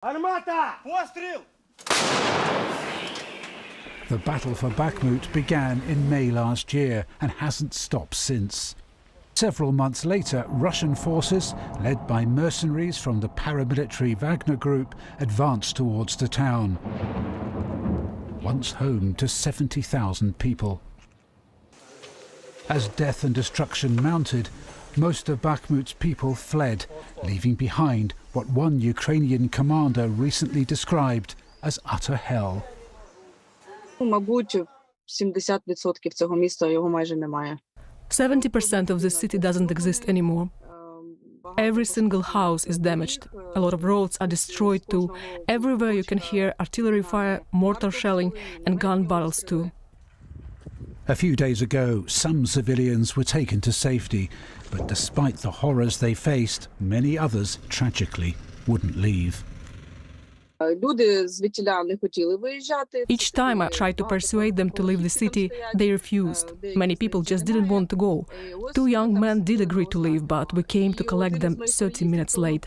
Armata! Пострел! The battle for Bakhmut began in May last year and hasn't stopped since. Several months later, Russian forces, led by mercenaries from the paramilitary Wagner group, advanced towards the town, once home to 70,000 people. As death and destruction mounted, most of Bakhmut's people fled, leaving behind what one Ukrainian commander recently described as utter hell. Мабуть, 70% цього міста його майже немає. 70% of the city doesn't exist anymore. Every single house is damaged. A lot of roads are destroyed too. Everywhere you can hear artillery fire, mortar shelling and gun barrels too. A few days ago, some civilians were taken to safety, but despite the horrors they faced, many others, tragically, wouldn't leave. Each time I tried to persuade them to leave the city, they refused. Many people just didn't want to go. 2 young men did agree to leave, but we came to collect them 30 minutes late.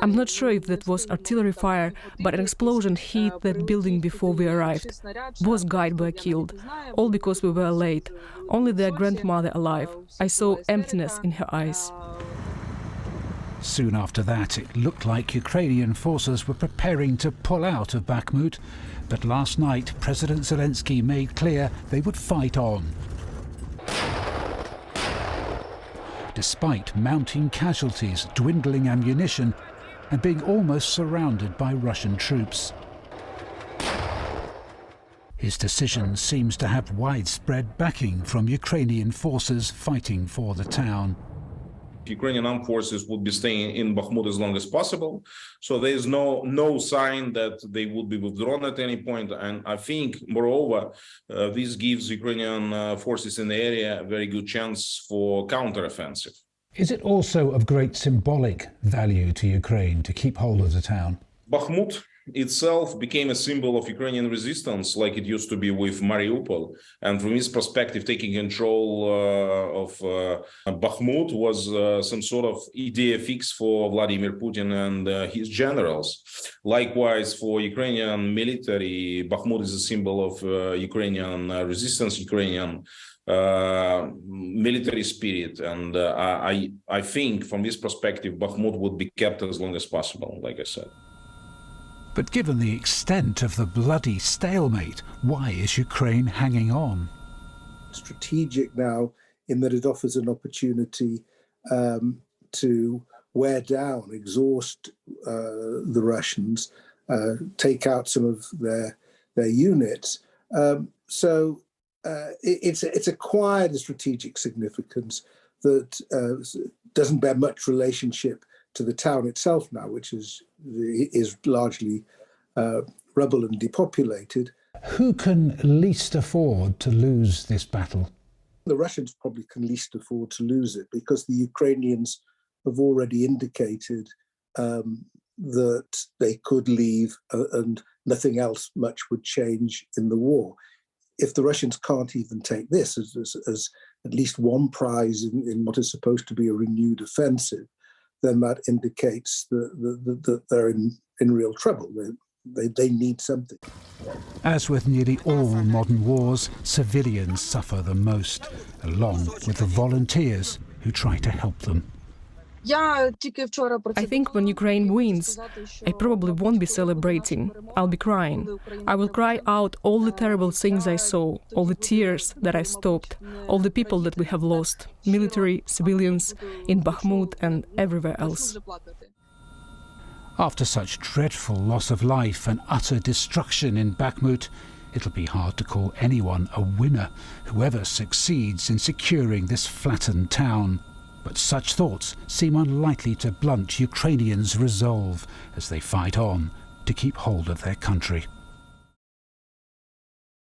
I'm not sure if that was artillery fire, but an explosion hit that building before we arrived. Both guys were killed, all because we were late. Only their grandmother alive. I saw emptiness in her eyes. Soon after that, it looked like Ukrainian forces were preparing to pull out of Bakhmut, but last night President Zelensky made clear they would fight on. Despite mounting casualties, dwindling ammunition, and being almost surrounded by Russian troops. His decision seems to have widespread backing from Ukrainian forces fighting for the town. Ukrainian armed forces would be staying in Bakhmut as long as possible, so there is no sign that they would be withdrawn at any point. And I think, moreover, this gives Ukrainian forces in the area a very good chance for counteroffensive. Is it also of great symbolic value to Ukraine to keep hold of the town? Bakhmut itself became a symbol of Ukrainian resistance, like it used to be with Mariupol. And from this perspective, taking control of Bakhmut was some sort of idea fix for Vladimir Putin and his generals. Likewise, for Ukrainian military, Bakhmut is a symbol of Ukrainian resistance, Ukrainian military spirit. And I think from this perspective, Bakhmut would be kept as long as possible, like I said. But given the extent of the bloody stalemate, why is Ukraine hanging on? Strategic now in that it offers an opportunity to wear down, exhaust the Russians, take out some of their units. So it's acquired a strategic significance that doesn't bear much relationship to the town itself now, which is largely rubble and depopulated. Who can least afford to lose this battle? The Russians probably can least afford to lose it because the Ukrainians have already indicated that they could leave and nothing else much would change in the war. If the Russians can't even take this as at least one prize in what is supposed to be a renewed offensive, then that indicates that they're in real trouble. They need something. As with nearly all modern wars, civilians suffer the most, along with the volunteers who try to help them. I think when Ukraine wins, I probably won't be celebrating. I'll be crying. I will cry out all the terrible things I saw, all the tears that I stopped, all the people that we have lost, military, civilians, in Bakhmut and everywhere else. After such dreadful loss of life and utter destruction in Bakhmut, it'll be hard to call anyone a winner, whoever succeeds in securing this flattened town. But such thoughts seem unlikely to blunt Ukrainians' resolve as they fight on to keep hold of their country.